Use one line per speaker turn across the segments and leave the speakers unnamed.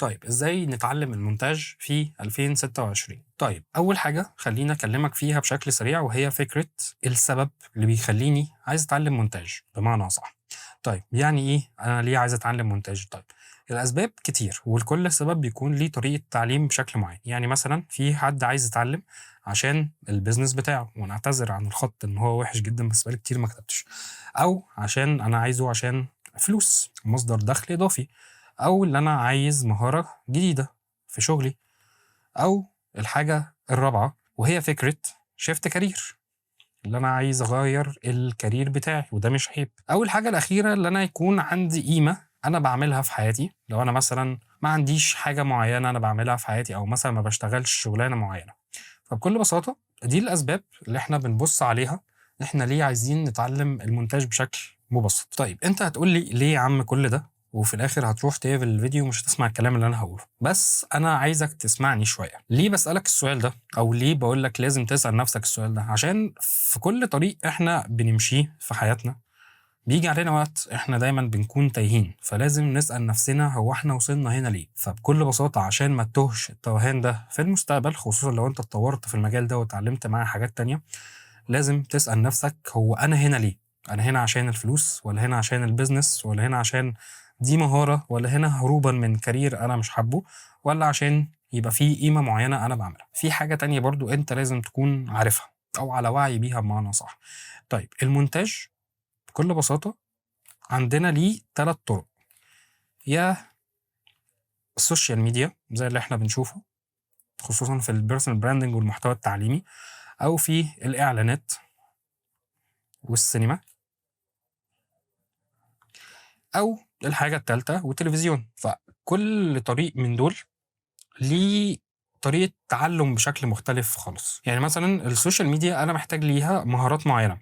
طيب إزاي نتعلم المونتاج في 2026؟ طيب أول حاجة خلّيني أكلمك فيها بشكل سريع وهي فكرة السبب اللي بيخلّيني عايز أتعلم مونتاج بمعنى أصح. طيب يعني إيه أنا ليه عايز أتعلم مونتاج؟ طيب الأسباب كتير ولكل سبب بيكون ليه طريقة تعليم بشكل معين، يعني مثلًا في حد عايز يتعلم عشان الbusiness بتاعه، وأنا أعتذر عن الخط إن هو وِحِش جدًا بس بقى لي كتير ما كتبتش، أو عشان أنا عايزه عشان فلوس، مصدر دخل إضافي. أو اللي أنا عايز مهارة جديدة في شغلي، أو الحاجة الرابعة وهي فكرة shift career اللي أنا عايز أغيّر الcareer بتاعي وده مش عيب، أو الحاجة الأخيرة اللي أنا يكون عندي قيمة أنا باعملها في حياتي، لو أنا مثلًا ما عنديش حاجة معيّنة أنا باعملها في حياتي أو مثلًا ما باشتغلش شغلانة معيّنة، فبكل بساطة دي الأسباب اللي إحنا بنبُص عليها إحنا ليه عايزين نتعلم الmontage بشكل مبسّط. طيب أنت هتقول لي ليه يا عم كل ده؟ وفي الآخر هتروح تقفل الفيديو ومش هتسمع الكلام اللي أنا هاقوله، بس أنا عايزك تسمعني شوية. ليه باسألك السؤال ده أو ليه باقول لك لازم تسأل نفسك السؤال ده؟ عشان في كل طريق إحنا بنمشيه في حياتنا بييجي علينا وقت إحنا دايمًا بنكون تايهين، فلازم نسأل نفسنا هو إحنا وصلنا هنا ليه؟ فبكل بساطة عشان ما تتوهش التوهان ده في المستقبل، خصوصًا لو أنت اتطورت في المجال ده واتعلمت معاه حاجات تانية، لازم تسأل نفسك هو أنا هنا ليه؟ أنا هنا عشان الفلوس والّا هنا عشان الbusiness والّا هنا عشان دي مهارة والّا هنا هروبًا من career أنا مش حابه والّا عشان يبقى في قيمة معينة أنا باعملها؟ في حاجة تانية برضه أنت لازم تكون عارفها أو على وعي بيها بمعنى أصح. طيب المونتاج بكل بساطة عندنا ليه 3 طرق، يا السوشيال ميديا زي اللي إحنا بنشوفه خصوصًا في الpersonal branding والمحتوى التعليمي، أو في الإعلانات والسينما، أو الحاجة التالتة والتلفزيون. فكل طريق من دول ليه طريقة تعلُّم بشكل مختلف خالص. يعني مثلًا السوشيال ميديا أنا محتاج ليها مهارات معيّنة،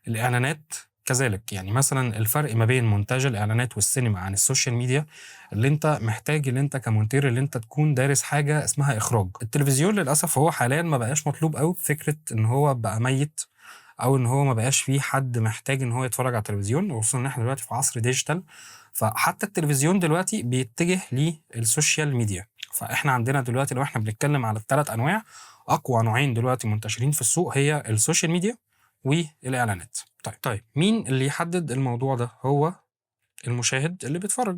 الإعلانات كذلك. يعني مثلًا الفرق ما بين مونتاج الإعلانات والسينما عن السوشيال ميديا، اللي أنت محتاج اللي أنت كمونتير اللي أنت تكون دارس حاجة اسمها إخراج. التلفزيون للأسف هو حاليًا ما بقاش مطلوب أوي بفكرة إن هو بقى ميت، أو إن هو ما بقاش في حد محتاج إن هو يتفرّج على التلفزيون، وخصوصًا إن إحنا دلوقتي في عصر digital، فحتى التلفزيون دلوقتي بيتجه للسوشيال ميديا. فإحنا عندنا دلوقتي لو إحنا بنتكلم على ال3 أنواع، أقوى نوعين دلوقتي منتشرين في السوق هي السوشيال ميديا والإعلانات. طيب مين اللي يحدد الموضوع ده؟ هو المشاهد اللي بيتفرّج.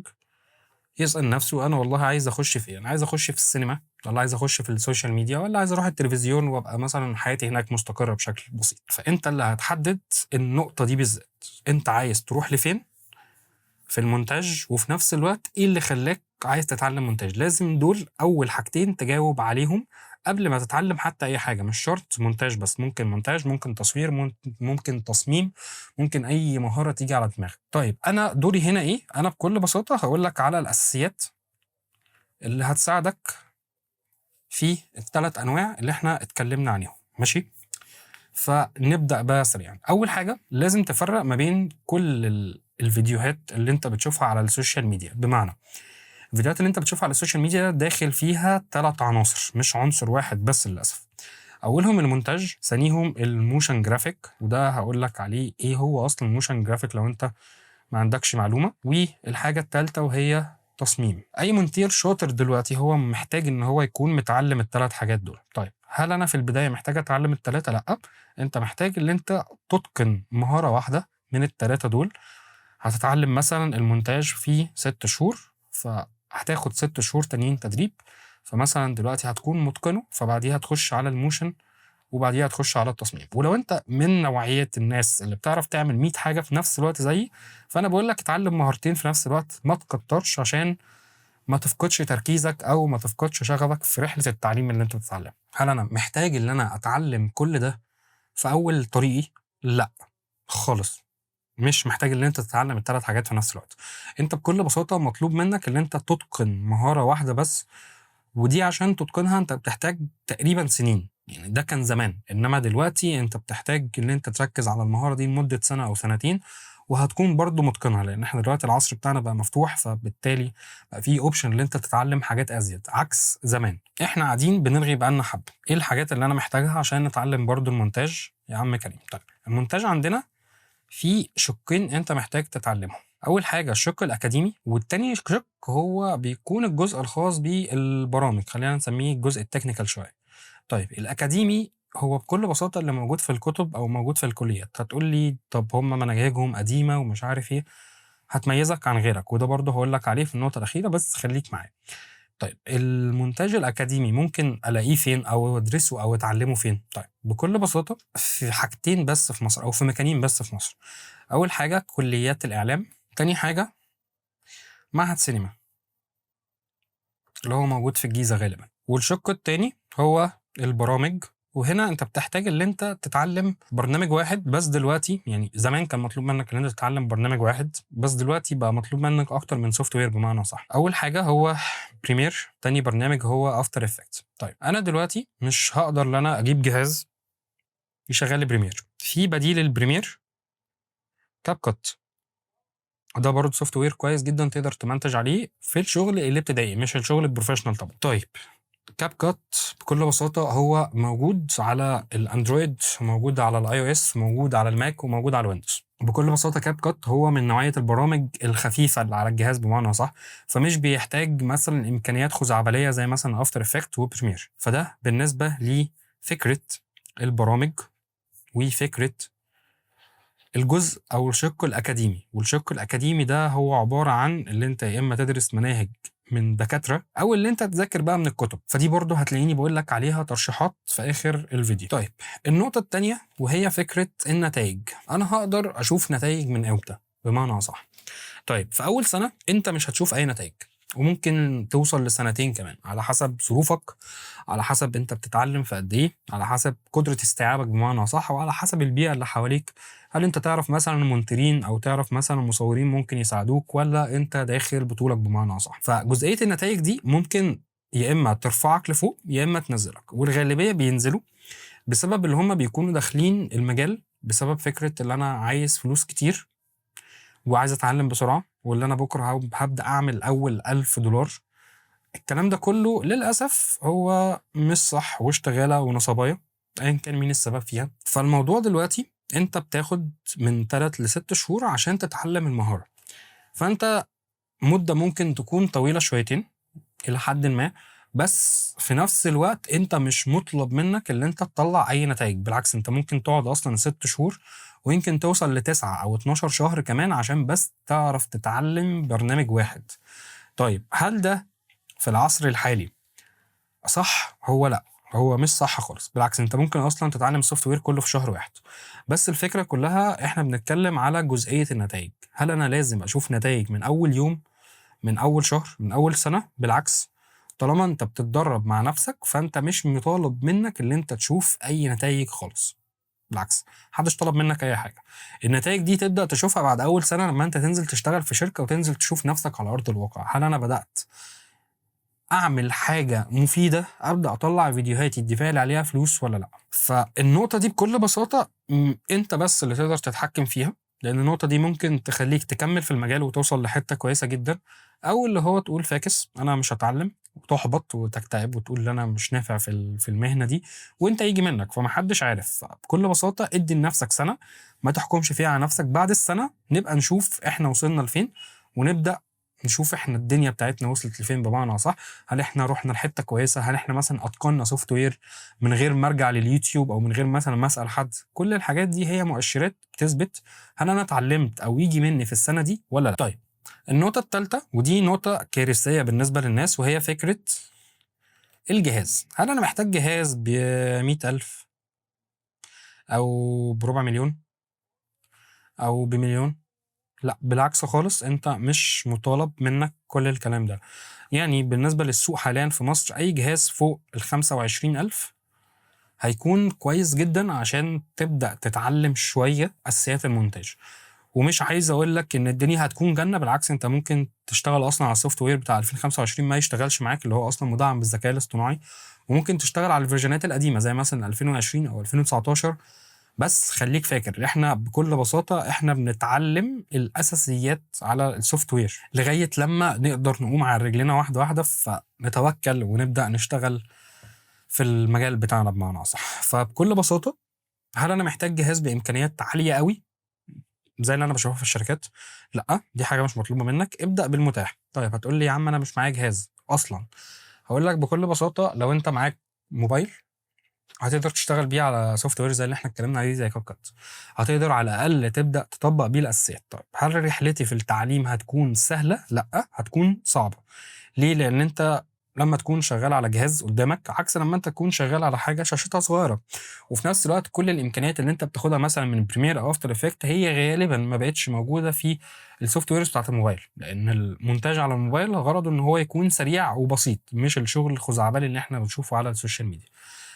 يسأل نفسه أنا والله عايز أخش في إيه؟ أنا عايز أخش في السينما والّا عايز أخش في السوشيال ميديا والّا عايز أروح التلفزيون وأبقى مثلًا حياتي هناك مستقرة بشكل بسيط. فأنت اللي هتحدد النقطة دي بالذات، أنت عايز تروح لفين في المونتاج، وفي نفس الوقت إيه اللي خلّاك عايز تتعلم مونتاج. لازم دول أول حاجتين تجاوب عليهم قبل ما تتعلم حتى أي حاجة، مش شرط مونتاج بس، ممكن مونتاج، ممكن تصوير، ممكن تصميم، ممكن أي مهارة تيجي على دماغك. طيب أنا دوري هنا إيه؟ أنا بكل بساطة هاقول لك على الأساسيات اللي هتساعدك في ال3 أنواع اللي إحنا اتكلمنا عليهم، ماشي؟ فنبدأ بقى سريعًا. أول حاجة لازم تفرّق ما بين كل الفيديوهات اللي أنت بتشوفها على السوشيال ميديا، بمعنى الفيديوهات اللي أنت بتشوفها على السوشيال ميديا داخل فيها 3 عناصر مش عنصر واحد بس للأسف. أولهم المونتاج، ثانيهم الmotion graphic وده هاقول لك عليه إيه هو أصلًا الmotion graphic لو أنت ما عندكش معلومة، والحاجة التالتة وهي تصميم. أي مونتير شاطر دلوقتي هو محتاج إن هو يكون متعلم ال3 حاجات دول. طيب هل أنا في البداية محتاج أتعلم ال3؟ لأ، أنت محتاج اللي أنت تتقن مهارة واحدة من ال3 دول. هتتعلم مثلًا المونتاج في 6 شهور، فهتاخد 6 شهور تانيين تدريب، فمثلًا دلوقتي هتكون متقنه، فبعديها تخش على الmotion وبعديها تخش على التصميم. ولو أنت من نوعية الناس اللي بتعرف تعمل 100 حاجة في نفس الوقت زيي، فأنا باقول لك اتعلم مهارتين في نفس الوقت، ما تكترش عشان ما تفقدش تركيزك أو ما تفقدش شغفك في رحلة التعليم اللي أنت بتتعلمها. هل أنا محتاج إن أنا أتعلم كل ده في أول طريقي؟ لأ، خالص. مش محتاج إن أنت تتعلم ال3 حاجات في نفس الوقت. أنت بكل بساطة مطلوب منك إن أنت تتقن مهارة واحدة بس، ودي عشان تتقنها أنت بتحتاج تقريبًا سنين، يعني ده كان زمان، إنما دلوقتي أنت بتحتاج إن أنت تركّز على المهارة دي لمدة سنة أو سنتين، وهتكون برضه متقنها، لإن إحنا دلوقتي العصر بتاعنا بقى مفتوح، فبالتالي بقى في option إن أنت تتعلم حاجات أزيد، عكس زمان. إحنا قاعدين بنرغي بقى لنا حبة، إيه الحاجات اللي أنا محتاجها عشان نتعلم برضه المونتاج يا عم كريم؟ طيب المونتاج عندنا في شقين أنت محتاج تتعلمهم، أول حاجة الشق الأكاديمي، والتاني شق هو بيكون الجزء الخاص بالبرامج، خلّينا نسميه الجزء الtechnical شوية. طيب الأكاديمي هو بكل بساطة اللي موجود في الكتب أو موجود في الكليات. هتقول لي طب هم مناهجهم قديمة ومش عارف إيه، هتميزك عن غيرك، وده برضه هاقول لك عليه في النقطة الأخيرة، بس خليك معايا. طيب المونتاج الأكاديمي ممكن ألاقيه فين أو أدرسه أو أتعلمه فين؟ طيب بكل بساطة في حاجتين بس في مصر، أو في مكانين بس في مصر. أول حاجة كليات الإعلام، تاني حاجة معهد سينما اللي هو موجود في الجيزة غالبًا، والشق التاني هو البرامج. وهنا أنت بتحتاج اللي أنت تتعلم برنامج واحد بس دلوقتي، يعني زمان كان مطلوب منك إن أنت تتعلم برنامج واحد، بس دلوقتي بقى مطلوب منك أكتر من software بمعنى أصح. أول حاجة هو Premiere، تاني برنامج هو After Effects. طيب أنا دلوقتي مش هاقدر إن أنا أجيب جهاز يشغل لي Premiere، في بديل للPremiere CapCut، ده برضه software كويس جدًا تقدر تمنتج عليه في الشغل الابتدائي مش الشغل الprofessional طبعًا. طيب كاب كات بكل بساطة هو موجود على الأندرويد، وموجود على الiOS، وموجود على الماك، وموجود على الويندوز. بكل بساطة كاب كات هو من نوعية البرامج الخفيفة اللي على الجهاز بمعنى أصح، فمش بيحتاج مثلًا إمكانيات خزعبلية زي مثلًا After Effects وPremiere. فده بالنسبة لفكرة البرامج وفكرة الجزء أو الشق الأكاديمي. والشق الأكاديمي ده هو عبارة عن اللي أنت يا إما تدرس مناهج من دكاترة أو اللي أنت تذاكر بقى من الكتب، فدي برضه هتلاقيني باقول لك عليها ترشيحات في آخر الفيديو. طيب النقطة التانية وهي فكرة النتايج، أنا هاقدر أشوف نتايج من إمتى؟ بمعنى أصح، طيب في أول سنة أنت مش هتشوف أي نتايج، وممكن توصل لسنتين كمان على حسب ظروفك، على حسب أنت بتتعلم في قد إيه، على حسب قدرة استيعابك بمعنى أصح، وعلى حسب البيئة اللي حواليك. هل أنت تعرف مثلًا مونترين أو تعرف مثلًا مصورين ممكن يساعدوك، والّا أنت داخل بطولك بمعنى أصح؟ فجزئية النتايج دي ممكن يا إما ترفعك لفوق يا إما تنزلك، والغالبية بينزلوا بسبب اللي هم بيكونوا داخلين المجال بسبب فكرة اللي أنا عايز فلوس كتير وعايز أتعلم بسرعة، واللي أنا بكرة هابدأ أعمل أول $1000. الكلام ده كله للأسف هو مش صح، واشتغالة ونصبايا أيًا كان مين السبب فيها. فالموضوع دلوقتي أنت بتاخد من 3 ل6 شهور عشان تتعلم المهارة، فأنت مدة ممكن تكون طويلة شويتين إلى حدٍ ما، بس في نفس الوقت أنت مش مُطلب منك اللي أنت تطلّع أي نتايج، بالعكس أنت ممكن تقعد أصلًا 6 شهور ويمكن توصل ل9 أو 12 شهر كمان عشان بس تعرف تتعلم برنامج واحد. طيب هل ده في العصر الحالي صح؟ هو لأ، هو مش صح خالص، بالعكس أنت ممكن أصلًا تتعلم الsoftware كله في شهر واحد، بس الفكرة كلها إحنا بنتكلم على جزئية النتايج. هل أنا لازم أشوف نتايج من أول يوم، من أول شهر، من أول سنة؟ بالعكس، طالما أنت بتتدرب مع نفسك فأنت مش مطالب منك اللي أنت تشوف أي نتايج خالص، بالعكس ما حدش طلب منك أي حاجة. النتايج دي تبدأ تشوفها بعد أول سنة لما أنت تنزل تشتغل في شركة وتنزل تشوف نفسك على أرض الواقع. هل أنا بدأت أعمل حاجة مفيدة، أبدأ أطلّع فيديوهات يدّفع لي عليها فلوس والّا لأ؟ فالنقطة دي بكل بساطة أنت بس اللي تقدر تتحكم فيها، لإن النقطة دي ممكن تخلّيك تكمّل في المجال وتوصل لحتّة كويسة جدًا، أو اللي هو تقول فاكس أنا مش هاتعلّم، وتُحبط وتكتئب وتقول أنا مش نافع في المهنة دي، وأنت ييجي منّك، فما حدّش عارف. فبكل بساطة ادّي لنفسك سَنة، ما تحكمش فيها على نفسك، بعد السَنة نبقى نشوف إحنا وصلنا لفين، ونبدأ نشوف إحنا الدنيا بتاعتنا وصلت لفين بمعنى أصح. هل إحنا رُحنا لحتّة كويسة، هل إحنا مثلًا أتقنّا software من غير ما أرجع لليوتيوب أو من غير مثلًا ما أسأل حد؟ كل الحاجات دي هي مؤشرات بتثبت هل أنا اتعلّمت أو ييجي منّي في السنة دي والّا لأ. طيب النقطة التالتة ودي نقطة كارثية بالنسبة للناس، وهي فكرة الجهاز. هل أنا محتاج جهاز ب100,000 أو ب400,000 أو ب1,000,000؟ لأ، بالعكس خالص، أنت مش مطالب منّك كل الكلام ده. يعني بالنسبة للسوق حاليًا في مصر، أي جهاز فوق ال25,000 هيكون كويس جدًا عشان تبدأ تتعلّم شوية أساسيات الmontage. ومش عايز أقول لك إن الدنيا هتكون جنة، بالعكس أنت ممكن تشتغل أصلًا على الsoftware بتاع 2025 ما يشتغلش معاك، اللي هو أصلًا مدعّم بالذكاء الاصطناعي، وممكن تشتغل على الفيرجنات القديمة زي مثلًا 2020 أو 2019. بس خلّيك فاكر إحنا بكل بساطة إحنا بنتعلّم الأساسيات على الsoftware لغاية لمّا نقدر نقوم على رجلينا واحدة، واحدة، فنتوكّل ونبدأ نشتغل في المجال بتاعنا بمعنى أصح. فبكل بساطة هل أنا محتاج جهاز بإمكانيات عالية أوي؟ زي اللي أنا باشوفها في الشركات، لأ، دي حاجة مش مطلوبة منّك، ابدأ بالمتاح. طيب هتقول لي يا عم أنا مش معايا جهاز أصلًا، هاقول لك بكل بساطة لو أنت معاك موبايل هتقدر تشتغل بيه على software زي اللي إحنا اتكلمنا عليه زي CapCut، هتقدر على الأقل تبدأ تطبّق بيه الأساسيات. طيب هل رحلتي في التعليم هتكون سهلة؟ لأ، هتكون صعبة. ليه؟ لإن أنت لمّا تكون شغّال على جهاز قدّامك عكس لمّا أنت تكون شغّال على حاجة شاشتها صغيرة، وفي نفس الوقت كل الإمكانيات اللي أنت بتاخدها مثلًا من Premiere أو After Effects هي غالبًا ما بقتش موجودة في الsoftwares بتاعة الموبايل، لإن المونتاج على الموبايل غرضه إن هو يكون سريع وبسيط، مش الشغل الخزعبلي اللي إحنا بنشوفه على السوشيال ميديا.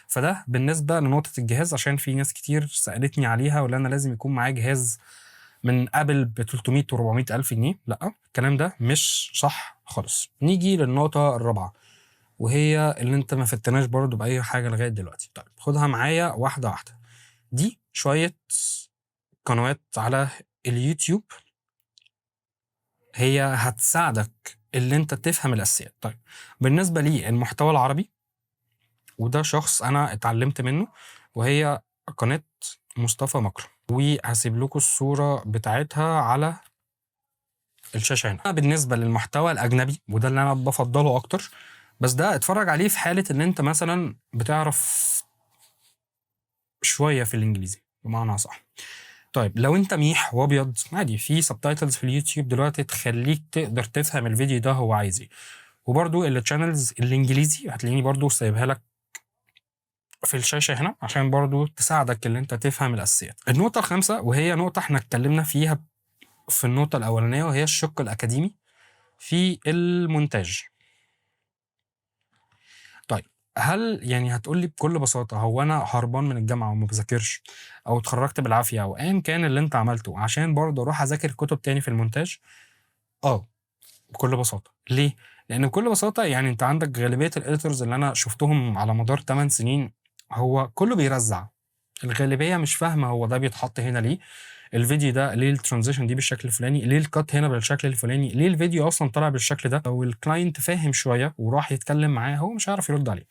فده بالنسبة لنقطة الجهاز، عشان في ناس كتير سألتني عليها واللي أنا لازم يكون معايا جهاز من Apple ب300 و400 ألف جنيه، لأ، الكلام ده مش صح خالص. نيجي للنقطة الرابعة، وهي اللي أنت ما فدتناش برضه بأي حاجة لغاية دلوقتي. طيب خُدها معايا واحدة، واحدة. دي شوية قنوات على اليوتيوب هي هتساعدك اللي أنت تفهم الأساسيات. طيب بالنسبة للمحتوى العربي، وده شخص أنا اتعلمت منه، وهي قناة مصطفى مكرم، وهاسيب لكم الصورة بتاعتها على الشاشة هنا. بالنسبة للمحتوى الأجنبي وده اللي أنا بافضّله أكتر، بس ده اتفرّج عليه في حالة إن أنت مثلًا بتعرف شوية في الإنجليزي بمعنى أصح. طيب لو أنت ميح وأبيض عادي في subtitles في اليوتيوب دلوقتي تخلّيك تقدر تفهم الفيديو ده هو عايز إيه، وبرضه الchannels الإنجليزي هتلاقيني برضه سايبها لك في الشاشة هنا عشان برضه تساعدك اللي أنت تفهم الأساسيات. النقطة الخامسة وهي نقطة إحنا اتكلمنا فيها في النقطة الأولانية وهي الشِق الأكاديمي في المونتاج. طيب هل يعني هتقول لي بكل بساطة هو أنا هربان من الجامعة وما باذاكرش أو اتخرّجت بالعافية أو أيًا كان اللي أنت عملته عشان برضه أروح أذاكر كُتب تاني في المونتاج؟ آه، بكل بساطة. ليه؟ لإن بكل بساطة يعني أنت عندك غالبية الeditors اللي أنا شُفتهم على مدار 8 سنين هو كُلّه بيرزّع. الغالبية مش فاهمة هو ده بيتحط هنا ليه، الفيديو ده ليه الtransition دي بالشكل الفلاني، ليه الcut هنا بالشكل الفلاني، ليه الفيديو أصلًا طالع بالشكل ده. لو الclient فاهم شوية وراح يتكلم معاه هو مش هيعرف يرد عليه.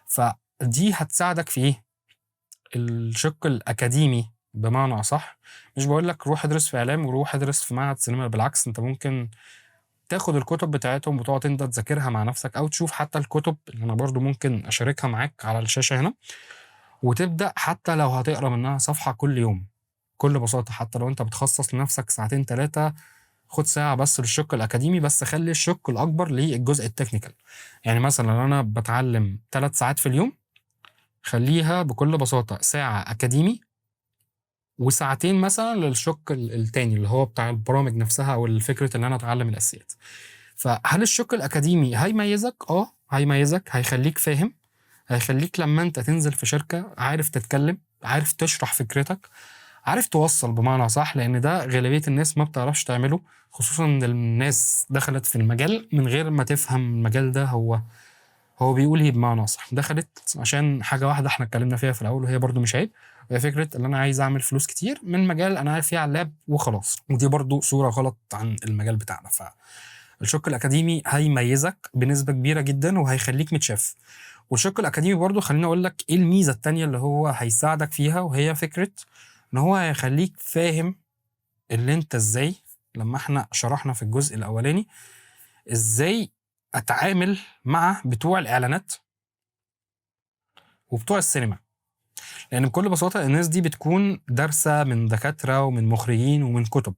فدي هتساعدك في إيه، الشِق الأكاديمي بمعنى أصح. مش باقول لك روح ادرس في إعلام وروح ادرس في معهد سينما، بالعكس أنت ممكن تاخد الكُتب بتاعتهم وتقعد أنت تذاكرها مع نفسك أو تشوف حتى الكُتب اللي أنا برضه ممكن أشاركها معاك على الشاشة هنا، وتبدأ حتى لو هتقرا منها صفحة كل يوم. بكل بساطة حتى لو أنت بتخصص لنفسك ساعتين 3 خُد ساعة بس للشِق الأكاديمي، بس خلّي الشِق الأكبر للجزء الtechnical. يعني مثلًا لو أنا باتعلم 3 ساعات في اليوم، خلّيها بكل بساطة ساعة أكاديمي وساعتين مثلًا للشِق التاني اللي هو بتاع البرامج نفسها أو فكرة إن أنا أتعلم الأساسيات. فهل الشِق الأكاديمي هيميّزك؟ آه، هيميّزك، هيخلّيك فاهم، هيخلّيك لمّا أنت تنزل في شركة عارف تتكلم، عارف تشرح فكرتك، عارف توصّل بمعنى أصح، لإن ده غالبية الناس ما بتعرفش تعمله، خصوصًا إن الناس دخلت في المجال من غير ما تفهم المجال ده هو بيقول إيه بمعنى أصح. دخلت عشان حاجة واحدة إحنا اتكلمنا فيها في الأول وهي برضه مش عيب، وهي فكرة إن أنا عايز أعمل فلوس كتير من مجال أنا قاعد فيه على اللاب وخلاص، ودي برضه صورة غلط عن المجال بتاعنا. الشِق الأكاديمي هيميّزك بنسبة كبيرة جدًا وهيخلّيك متشاف. والشِق الأكاديمي برضه خلّيني أقول لك إيه الميزة التانية اللي هو هيساعدك فيها، وهي فكرة إن هو هيخلّيك فاهم اللي أنت إزاي لمّا إحنا شرحنا في الجزء الأولاني، إزاي أتعامل مع بتوع الإعلانات وبتوع السينما. لإن بكل بساطة الناس دي بتكون دارسة من دكاترة ومن مُخرجين ومن كُتب،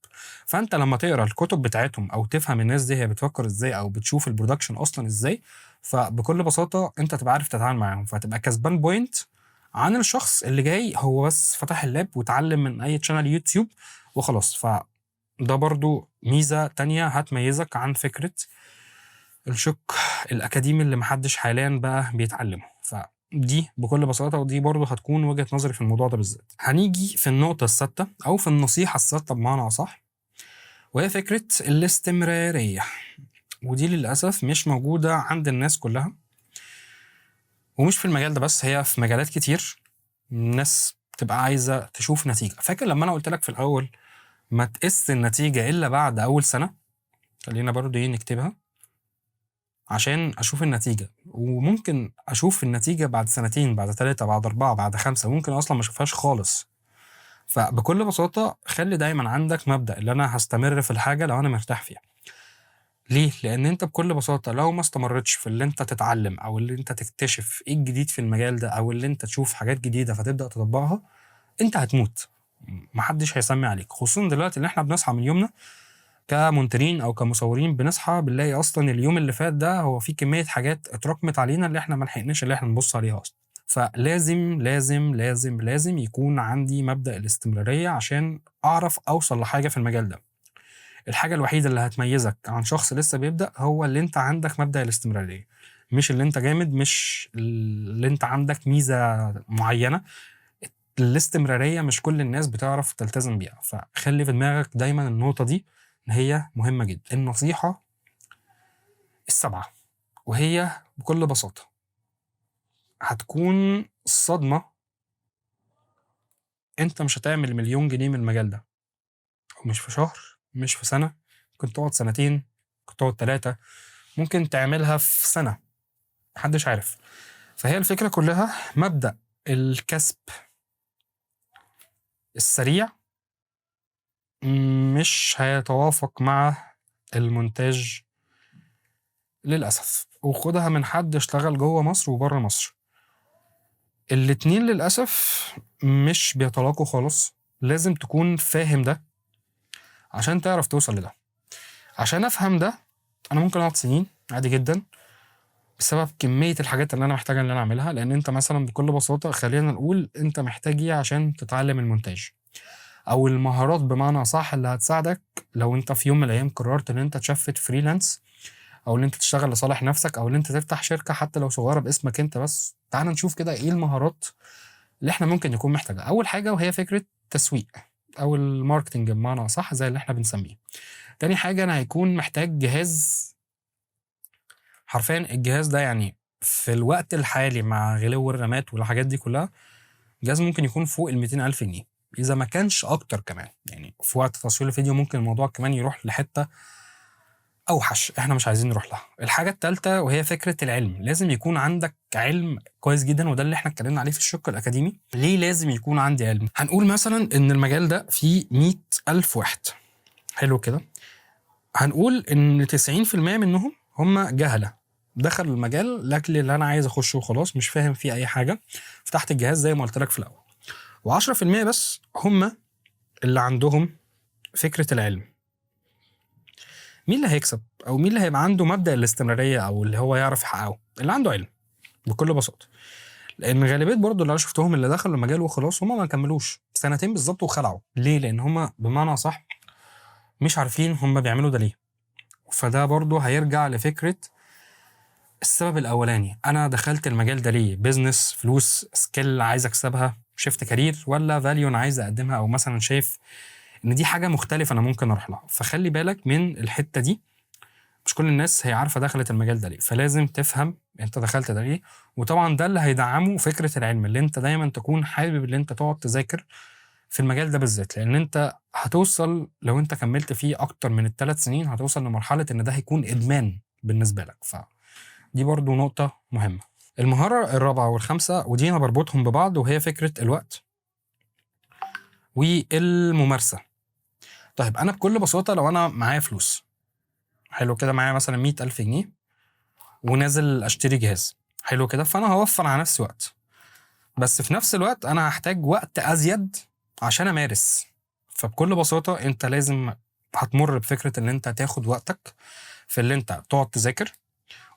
فأنت لمّا تقرا الكُتب بتاعتهم أو تفهم الناس دي هي بتفكّر إزاي أو بتشوف الproduction أصلًا إزاي، فبكل بساطة أنت هتبقى عارف تتعامل معاهم، فهتبقى كسبان point عن الشخص اللي جاي هو بس فتح اللاب واتعلم من أي channel يوتيوب وخلاص. فده برضه ميزة تانية هتميّزك عن فكرة الشِق الأكاديمي اللي ما حدش حاليًا بقى بيتعلمه. فدي بكل بساطة ودي برضه هتكون وجهة نظري في الموضوع ده بالذات. هنيجي في النقطة السادسة أو في النصيحة السادسة بمعنى أصح، وهي فكرة الاستمرارية، ودي للأسف مش موجودة عند الناس كلها، ومش في المجال ده بس، هي في مجالات كتير. الناس بتبقى عايزة تشوف نتيجة. فاكر لمّا أنا قُلت لك في الأول ما تقيسش النتيجة إلا بعد أول سنة؟ خلّينا برضه نكتبها عشان أشوف النتيجة، وممكن أشوف النتيجة بعد سنتين، بعد 3، بعد 4، بعد 5، ممكن أصلًا ما أشوفهاش خالص. فبكل بساطة خلّي دايمًا عندك مبدأ اللي أنا هاستمر في الحاجة لو أنا مرتاح فيها. ليه؟ لإن أنت بكل بساطة لو ما استمرّيتش في اللي أنت تتعلّم أو اللي أنت تكتشف إيه الجديد في المجال ده أو اللي أنت تشوف حاجات جديدة فتبدأ تطبّقها، أنت هتموت، ما حدّش هيسمّي عليك، خصوصًا دلوقتي اللي إحنا بنصحى من يومنا كمونترين أو كمصورين بنصحى بنلاقي أصلًا اليوم اللي فات ده هو فيه كمية حاجات اتراكمت علينا اللي إحنا ما لحقناش اللي إحنا نبُص عليها أصلًا. فلازم، لازم، لازم، لازم يكون عندي مبدأ الاستمرارية عشان أعرف أوصل لحاجة في المجال ده. الحاجة الوحيدة اللي هتميزك عن شخص لسه بيبدأ هو اللي أنت عندك مبدأ الاستمرارية، مش اللي أنت جامد، مش اللي أنت عندك ميزة معينة. الاستمرارية مش كل الناس بتعرف تلتزم بيها، فخلي في دماغك دايما النقطة دي إن هي مهمة جدا. النصيحة السبعة وهي بكل بساطة هتكون الصدمة، أنت مش هتعمل مليون جنيه من المجال ده، ومش في شهر، مش في سنة، ممكن تقعد سنتين، ممكن تقعد 3، ممكن تعملها في سنة، محدش عارف. فهي الفكرة كلها مبدأ الكسب السريع مش هيتوافق مع المونتاج للأسف، وخدها من حد اشتغل جوه مصر وبره مصر، الاتنين للأسف مش بيتلاقوا خالص. لازم تكون فاهم ده عشان تعرف توصل لده. عشان أفهم ده أنا ممكن أقعد سنين عادي جدا بسبب كمية الحاجات اللي أنا محتاجة إن أنا أعملها. لأن أنت مثلا بكل بساطة خلينا نقول أنت محتاج إيه عشان تتعلم المونتاج أو المهارات بمعنى صح اللي هتساعدك لو أنت في يوم من الأيام قررت إن أنت تشفت فريلانس أو إن أنت تشتغل لصالح نفسك أو إن أنت تفتح شركة حتى لو صغيرة باسمك أنت بس. تعال نشوف كده إيه المهارات اللي إحنا ممكن نكون محتاجها. أول حاجة وهي فكرة تسويق أو الماركتنج بمعنى صح زي اللي إحنا بنسميه. تاني حاجة أنا هيكون محتاج جهاز، حرفيا الجهاز ده يعني في الوقت الحالي مع غلو الرامات والحاجات دي كلها جهاز ممكن يكون فوق ال200,000 جنيه إذا ما كانش أكتر كمان. يعني في وقت تصوير الفيديو ممكن الموضوع كمان يروح لحتة أوحش إحنا مش عايزين نروح لها. الحاجة التالتة وهي فكرة العلم، لازم يكون عندك علم كويس جدا وده اللي إحنا اتكلمنا عليه في الشق الأكاديمي. ليه لازم يكون عندي علم؟ هنقول مثلا إن المجال ده فيه 100,000 واحد، حلو كده، هنقول إن 90% منهم هم جهلة دخلوا المجال لاجل اللي أنا عايز أخشه وخلاص، مش فاهم فيه أي حاجة، فتحت الجهاز زي ما قلت لك في الأول. و10% بس هم اللي عندهم فكرة العلم. مين اللي هيكسب أو مين اللي هيبقى عنده مبدأ الاستمرارية أو اللي هو يعرف يحققه؟ اللي عنده علم بكل بساطة. لأن غالبية برضو اللي أنا شفتهم اللي دخلوا المجال وخلاص هم ما كملوش سنتين بالظبط وخلعوا. ليه؟ لأن هم بمعنى صح مش عارفين هم بيعملوا ده ليه. فده برضو هيرجع لفكرة السبب الأولاني، أنا دخلت المجال ده ليه؟ بيزنس، فلوس، سكيل عايز أكسبها، شيفت كارير، ولا فاليو أنا عايز أقدمها أو مثلا شايف إن دي حاجة مختلفة أنا ممكن أروح لها. فخلي بالك من الحتة دي، مش كل الناس هي عارفة دخلت المجال ده ليه، فلازم تفهم أنت دخلت ده ليه. وطبعا ده اللي هيدعمه فكرة العلم، اللي أنت دايما تكون حابب اللي أنت تقعد تذاكر في المجال ده بالذات، لأن أنت هتوصل لو أنت كملت فيه أكتر من ال3 سنين هتوصل لمرحلة إن ده هيكون إدمان بالنسبة لك. دي برضو نقطة مهمة. المهارة الرابعة والخامسة ودي أنا بربطهم ببعض وهي فكرة الوقت والممارسة. طيب أنا بكل بساطة لو أنا معايا فلوس، حلو كده، معايا مثلا 100,000 جنيه ونازل أشتري جهاز، حلو كده، فأنا هوفر على نفسي وقت، بس في نفس الوقت أنا هحتاج وقت أزيد عشان أمارس. فبكل بساطة أنت لازم هتمر بفكرة إن أنت تاخد وقتك في اللي أنت تقعد تذاكر،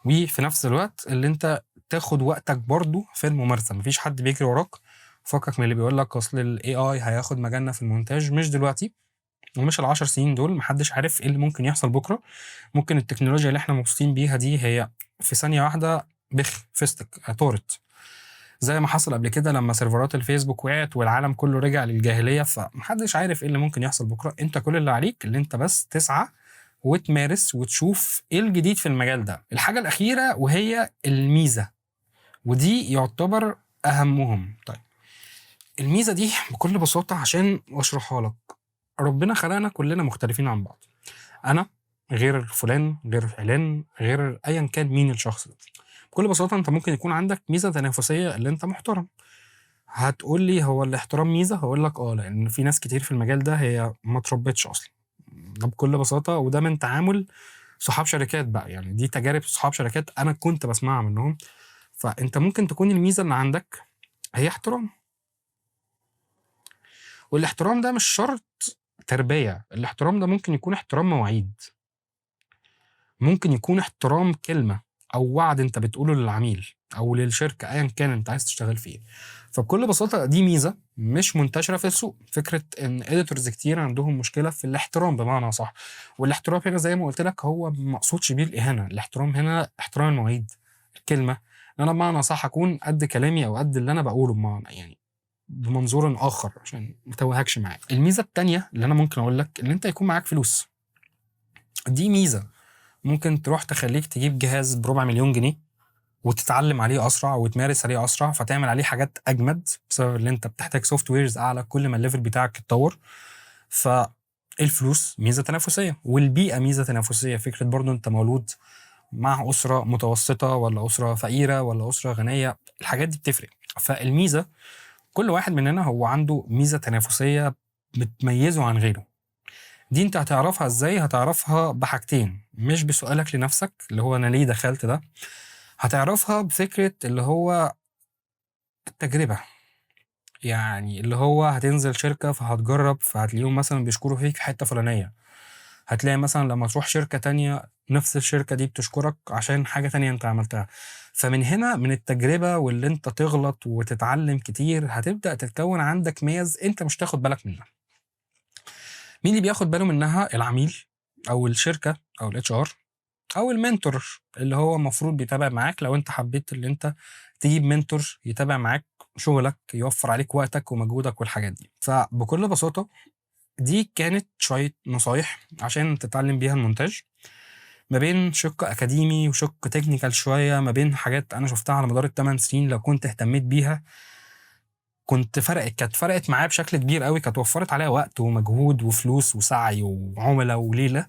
وفي نفس الوقت اللي انت تاخد وقتك برضو في الممارسه. مفيش حد بيجري وراك، فكك من اللي بيقول لك اصل الاي اي هياخد مجالنا في المونتاج، مش دلوقتي ومش ال10 سنين دول، محدش عارف ايه اللي ممكن يحصل بكره. ممكن التكنولوجيا اللي احنا مبسوطين بيها دي هي في ثانيه واحده فستك طارت، زي ما حصل قبل كده لما سيرفرات الفيسبوك وقعت والعالم كله رجع للجاهليه. فمحدش عارف ايه اللي ممكن يحصل بكره. انت كل اللي عليك اللي انت بس تسعى وتمارس وتشوف ايه الجديد في المجال ده. الحاجة الأخيرة وهي الميزة، ودي يعتبر أهمهم. طيب الميزة دي بكل بساطة عشان أشرحها لك، ربنا خلقنا كلنا مختلفين عن بعض. أنا غير فلان غير علان غير أيا كان مين الشخص ده. بكل بساطة أنت ممكن يكون عندك ميزة تنافسية اللي أنت محترم، هتقول لي هو الاحترام ميزة؟ هاقول لك لإن في ناس كتير في المجال ده هي ما اتربِّتش أصلًا، ده بكل بساطة، وده من تعامل صحاب شركات بقى، يعني دي تجارب صحاب شركات أنا كنت باسمعها منهم. فأنت ممكن تكون الميزة اللي عندك هي احترام، والاحترام ده مش شرط تربية، الاحترام ده ممكن يكون احترام مواعيد، ممكن يكون احترام كلمة أو وعد أنت بتقوله للعميل أو للشركة أيًا كان أنت عايز تشتغل فيه. فبكل بساطة دي ميزة مش منتشرة في السوق، فكرة إن editors كتير عندهم مشكلة في الاحترام بمعنى أصح، والاحترام هنا زي ما قُلت لك هو ما اقصدش بيه الإهانة، الاحترام هنا احترام المواعيد، الكلمة، إن أنا بمعنى أصح أكون قد كلامي أو قد اللي أنا باقوله بمعنى يعني بمنظورٍ آخر عشان ما اتوهكش معاك. الميزة التانية اللي أنا ممكن أقول لك إن أنت يكون معاك فلوس، دي ميزة ممكن تروح تخلّيك تجيب جهاز ب400.000 جنيه وتتعلم عليه أسرع وتمارس عليه أسرع، فتعمل عليه حاجات أجمد، بسبب اللي أنت بتحتاج softwares أعلى كل ما الlevel بتاعك يتطور. فالفلوس ميزة تنافسية، والبيئة ميزة تنافسية، فكرة برضه أنت مولود مع أسرة متوسطة والّا أسرة فقيرة والّا أسرة غنية، الحاجات دي بتفرق. فالميزة كل واحد مننا هو عنده ميزة تنافسية بتميزه عن غيره. دي أنت هتعرفها إزاي؟ هتعرفها بحاجتين، مش بسؤالك لنفسك اللي هو أنا ليه دخلت ده، هتعرفها بفكرة اللي هو التجربة. يعني اللي هو هتنزل شركة فهتجرب فهتلاقيهم مثلًا بيشكروا فيك في حتة فلانية، هتلاقي مثلًا لما تروح شركة تانية نفس الشركة دي بتشكرك عشان حاجة تانية أنت عملتها. فمن هنا من التجربة واللي أنت تغلط وتتعلم كتير هتبدأ تتكون عندك ميز أنت مش تاخد بالك منها. مين اللي بياخد باله منها؟ العميل أو الشركة أو الHR أو الmentor اللي هو المفروض بيتابع معاك لو أنت حبيت اللي أنت تجيب mentor يتابع معاك شغلك، يوفّر عليك وقتك ومجهودك والحاجات دي. فبكل بساطة دي كانت شوية نصايح عشان تتعلم بيها الmontage، ما بين شِق أكاديمي وشِق technical شوية، ما بين حاجات أنا شُفتها على مدار ال8 سنين لو كنت اهتميت بيها كانت فرقت معايا بشكل كبير أوي، كانت وفّرت عليّا وقت ومجهود وفلوس وسعي وعُملا وليلة.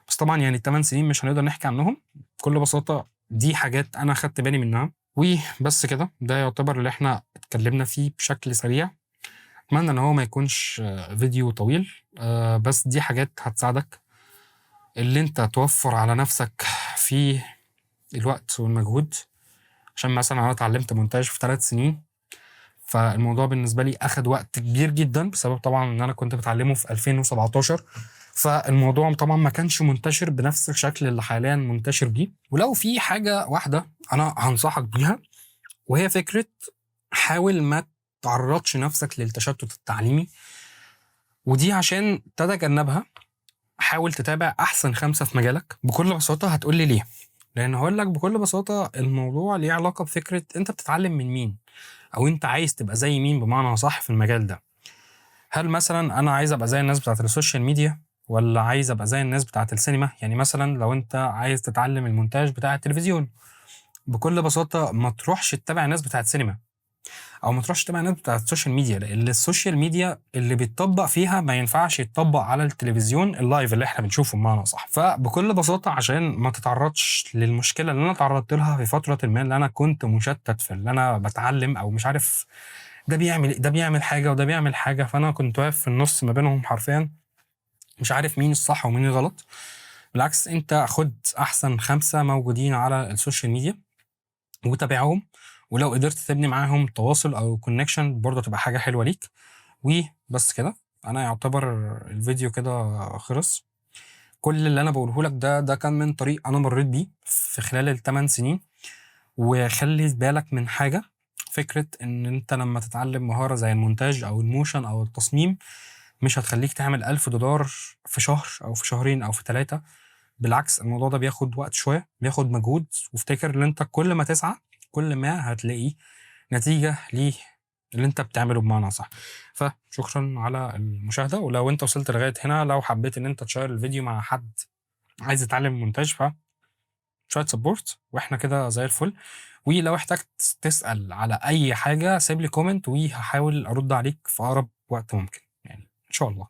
بس طبعًا يعني ال8 سنين مش هنقدر نحكي عنهم، بكل بساطة دي حاجات أنا خدت بالي منها، وبس كده، ده يعتبر اللي إحنا اتكلمنا فيه بشكل سريع. أتمنى إن هو ما يكونش فيديو طويل، بس دي حاجات هتساعدك اللي أنت توفّر على نفسك في الوقت والمجهود، عشان مثلًا أنا اتعلمت مونتاج في 3 سنين، فالموضوع بالنسبة لي أخد وقت كبير جدًا، بسبب طبعًا إن أنا كنت باتعلمه في 2017، فالموضوع طبعًا ما كانش منتشر بنفس الشكل اللي حاليًا منتشر بيه. ولو في حاجة واحدة أنا هانصحك بيها، وهي فكرة حاول ما تعرّضش نفسك للتشتت التعليمي، ودي عشان تتجنبها حاول تتابع أحسن 5 في مجالك. بكل بساطة هتقول لي ليه؟ لإن هاقول لك بكل بساطة الموضوع ليه علاقة بفكرة أنت بتتعلم من مين، أو أنت عايز تبقى زي مين بمعنى أصح في المجال ده. هل مثلًا أنا عايز أبقى زي الناس بتاعة السوشيال ميديا والّا عايز أبقى زي الناس بتاعة السينما؟ يعني مثلًا لو أنت عايز تتعلم المونتاج بتاع التلفزيون، بكل بساطة ما تروحش تتابع الناس بتاعة السينما، أو ما تروحش تتابع الناس بتاعة السوشيال ميديا، لإن السوشيال ميديا اللي بيتطبّق فيها ما ينفعش يتطبّق على التلفزيون اللايف اللي إحنا بنشوفه بمعنى أصح. فبكل بساطة عشان ما تتعرّضش للمشكلة اللي أنا اتعرّضت لها في فترةٍ ما، اللي أنا كنت مشتت في اللي أنا باتعلم أو مش عارف ده بيعمل إيه، ده بيعمل حاجة وده بيعمل حاجة، فأنا كنت واقف في النُص ما بينهم حرفيًا، مش عارف مين الصح ومين الغلط. بالعكس أنت خُد أحسن 5 موجودين على السوشيال ميديا وتابعهم، ولو قدرت تبني معاهم تواصل أو connection برضه هتبقى حاجة حلوة ليك. وبس كده، أنا يعتبر الفيديو كده خلص. كل اللي أنا باقوله لك ده كان من طريق أنا مرّيت بيه في خلال ال8 سنين. وخلّي بالك من حاجة، فكرة إن أنت لمّا تتعلم مهارة زي الmontage أو الmotion أو التصميم، مش هتخلّيك تعمل $1000 في شهر أو في شهرين أو في 3. بالعكس الموضوع ده بياخد وقت شوية، بياخد مجهود، وافتكر إن أنت كل ما تسعى كل ما هتلاقي نتيجة للي أنت بتعمله بمعنى أصح. فشكرًا على المشاهدة، ولو أنت وصلت لغاية هنا لو حبيت إن أنت تشيّر الفيديو مع حد عايز يتعلم مونتاج شوية support وإحنا كده زي الفل. ولو احتجت تسأل على أي حاجة سيب لي comment وهاحاول أرُد عليك في أقرب وقت ممكن، يعني إن شاء الله.